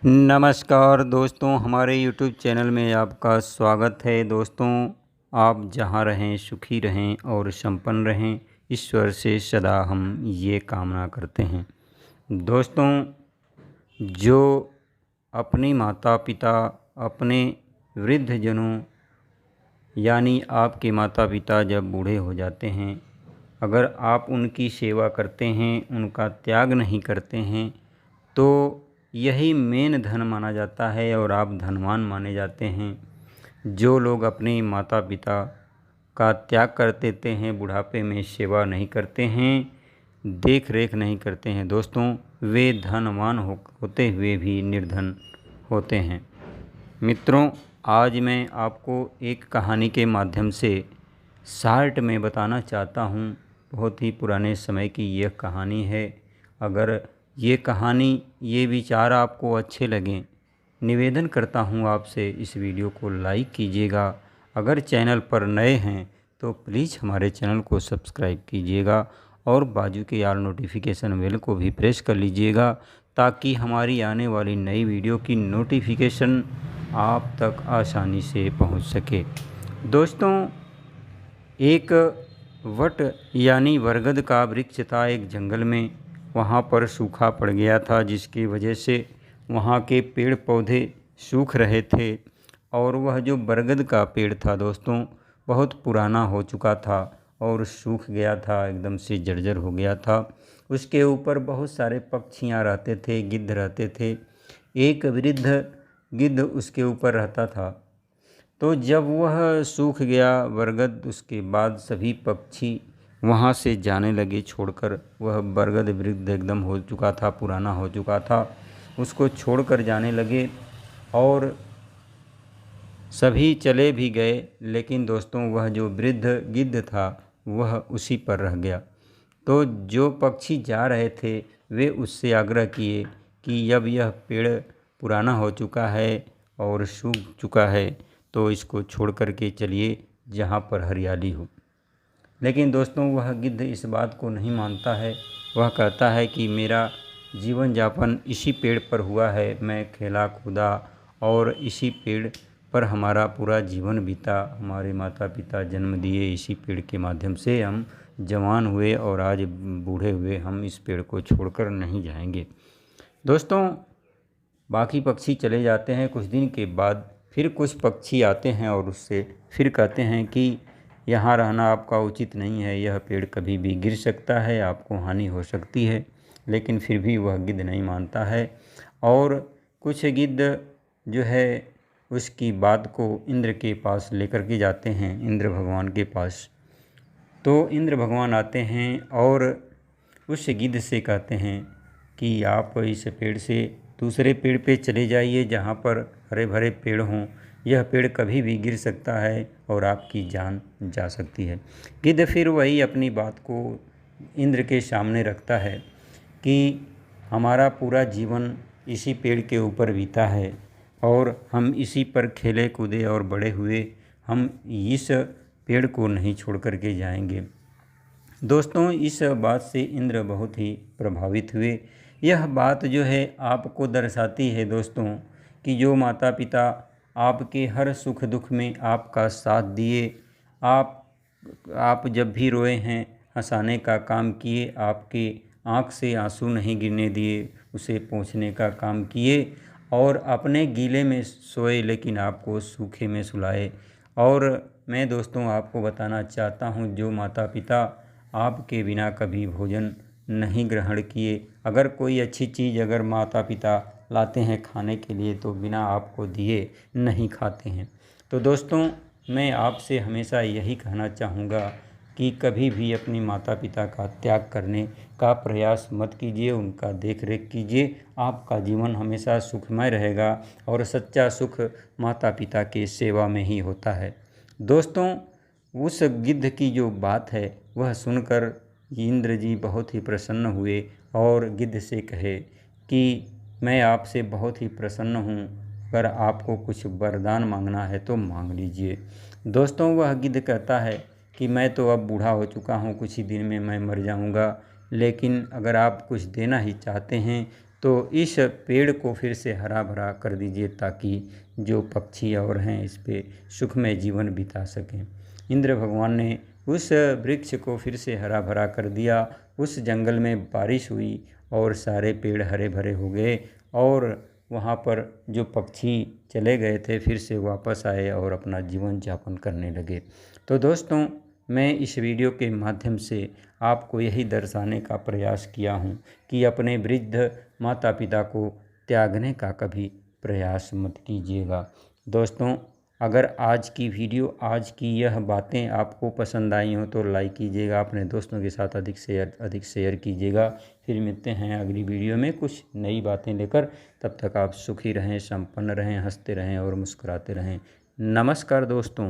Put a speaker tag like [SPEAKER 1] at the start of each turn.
[SPEAKER 1] नमस्कार दोस्तों, हमारे YouTube चैनल में आपका स्वागत है। दोस्तों, आप जहाँ रहें सुखी रहें और संपन्न रहें, ईश्वर से सदा हम ये कामना करते हैं। दोस्तों, जो अपने माता पिता, अपने वृद्धजनों यानी आपके माता पिता जब बूढ़े हो जाते हैं, अगर आप उनकी सेवा करते हैं, उनका त्याग नहीं करते हैं, तो यही मेन धन माना जाता है और आप धनवान माने जाते हैं। जो लोग अपने माता पिता का त्याग कर देते हैं, बुढ़ापे में सेवा नहीं करते हैं, देख रेख नहीं करते हैं, दोस्तों वे धनवान होते हुए भी निर्धन होते हैं। मित्रों, आज मैं आपको एक कहानी के माध्यम से शार्ट में बताना चाहता हूँ। बहुत ही पुराने समय की यह कहानी है। अगर ये कहानी, ये विचार आपको अच्छे लगें, निवेदन करता हूँ आपसे इस वीडियो को लाइक कीजिएगा। अगर चैनल पर नए हैं तो प्लीज़ हमारे चैनल को सब्सक्राइब कीजिएगा और बाजू के ऑल नोटिफिकेशन बेल को भी प्रेस कर लीजिएगा, ताकि हमारी आने वाली नई वीडियो की नोटिफिकेशन आप तक आसानी से पहुंच सके। दोस्तों, एक वट यानी बरगद का वृक्ष था एक जंगल में। वहाँ पर सूखा पड़ गया था, जिसकी वजह से वहाँ के पेड़ पौधे सूख रहे थे और वह जो बरगद का पेड़ था दोस्तों, बहुत पुराना हो चुका था और सूख गया था, एकदम से जर्जर हो गया था। उसके ऊपर बहुत सारे पक्षियाँ रहते थे, गिद्ध रहते थे। एक वृद्ध गिद्ध उसके ऊपर रहता था। तो जब वह सूख गया बरगद, उसके बाद सभी पक्षी वहाँ से जाने लगे छोड़कर। वह बरगद वृद्ध एकदम हो चुका था, पुराना हो चुका था, उसको छोड़कर जाने लगे और सभी चले भी गए। लेकिन दोस्तों, वह जो वृद्ध गिद्ध था वह उसी पर रह गया। तो जो पक्षी जा रहे थे वे उससे आग्रह किए कि अब यह पेड़ पुराना हो चुका है और सूख चुका है, तो इसको छोड़ कर के चलिए जहाँ पर हरियाली हो। लेकिन दोस्तों, वह गिद्ध इस बात को नहीं मानता है। वह कहता है कि मेरा जीवन यापन इसी पेड़ पर हुआ है, मैं खेला कूदा और इसी पेड़ पर हमारा पूरा जीवन बीता। हमारे माता पिता जन्म दिए, इसी पेड़ के माध्यम से हम जवान हुए और आज बूढ़े हुए। हम इस पेड़ को छोड़कर नहीं जाएंगे। दोस्तों, बाकी पक्षी चले जाते हैं। कुछ दिन के बाद फिर कुछ पक्षी आते हैं और उससे फिर कहते हैं कि यहाँ रहना आपका उचित नहीं है, यह पेड़ कभी भी गिर सकता है, आपको हानि हो सकती है। लेकिन फिर भी वह गिद्ध नहीं मानता है और कुछ गिद्ध जो है उसकी बात को इंद्र के पास लेकर के जाते हैं, इंद्र भगवान के पास। तो इंद्र भगवान आते हैं और उस गिद्ध से कहते हैं कि आप इस पेड़ से दूसरे पेड़ पे चले जाइए जहाँ पर हरे भरे पेड़ हों। यह पेड़ कभी भी गिर सकता है और आपकी जान जा सकती है। गिद्ध फिर वही अपनी बात को इंद्र के सामने रखता है कि हमारा पूरा जीवन इसी पेड़ के ऊपर बीता है और हम इसी पर खेले कूदे और बड़े हुए। हम इस पेड़ को नहीं छोड़ कर के जाएंगे। दोस्तों, इस बात से इंद्र बहुत ही प्रभावित हुए। यह बात जो है आपको दर्शाती है दोस्तों कि जो माता पिता आपके हर सुख दुख में आपका साथ दिए, आप जब भी रोए हैं हंसाने का काम किए, आपके आँख से आंसू नहीं गिरने दिए, उसे पोंछने का काम किए और अपने गीले में सोए लेकिन आपको सूखे में सुलाए। और मैं दोस्तों आपको बताना चाहता हूँ, जो माता पिता आपके बिना कभी भोजन नहीं ग्रहण किए, अगर कोई अच्छी चीज़ अगर माता पिता लाते हैं खाने के लिए तो बिना आपको दिए नहीं खाते हैं। तो दोस्तों, मैं आपसे हमेशा यही कहना चाहूँगा कि कभी भी अपने माता पिता का त्याग करने का प्रयास मत कीजिए, उनका देख रेख कीजिए। आपका जीवन हमेशा सुखमय रहेगा और सच्चा सुख माता पिता की सेवा में ही होता है। दोस्तों, उस गिद्ध की जो बात है वह सुनकर इंद्र जी बहुत ही प्रसन्न हुए और गिद्ध से कहे कि मैं आपसे बहुत ही प्रसन्न हूँ, अगर आपको कुछ वरदान मांगना है तो मांग लीजिए। दोस्तों, वह गिद्ध कहता है कि मैं तो अब बूढ़ा हो चुका हूँ, कुछ ही दिन में मैं मर जाऊँगा, लेकिन अगर आप कुछ देना ही चाहते हैं तो इस पेड़ को फिर से हरा भरा कर दीजिए ताकि जो पक्षी और हैं इस पे सुखमय जीवन बिता सकें। इंद्र भगवान ने उस वृक्ष को फिर से हरा भरा कर दिया। उस जंगल में बारिश हुई और सारे पेड़ हरे भरे हो गए और वहाँ पर जो पक्षी चले गए थे फिर से वापस आए और अपना जीवन यापन करने लगे। तो दोस्तों, मैं इस वीडियो के माध्यम से आपको यही दर्शाने का प्रयास किया हूँ कि अपने वृद्ध माता पिता को त्यागने का कभी प्रयास मत कीजिएगा। दोस्तों, अगर आज की वीडियो, आज की यह बातें आपको पसंद आई हो तो लाइक कीजिएगा, अपने दोस्तों के साथ अधिक शेयर कीजिएगा। फिर मिलते हैं अगली वीडियो में कुछ नई बातें लेकर। तब तक आप सुखी रहें, संपन्न रहें, हंसते रहें और मुस्कुराते रहें। नमस्कार दोस्तों।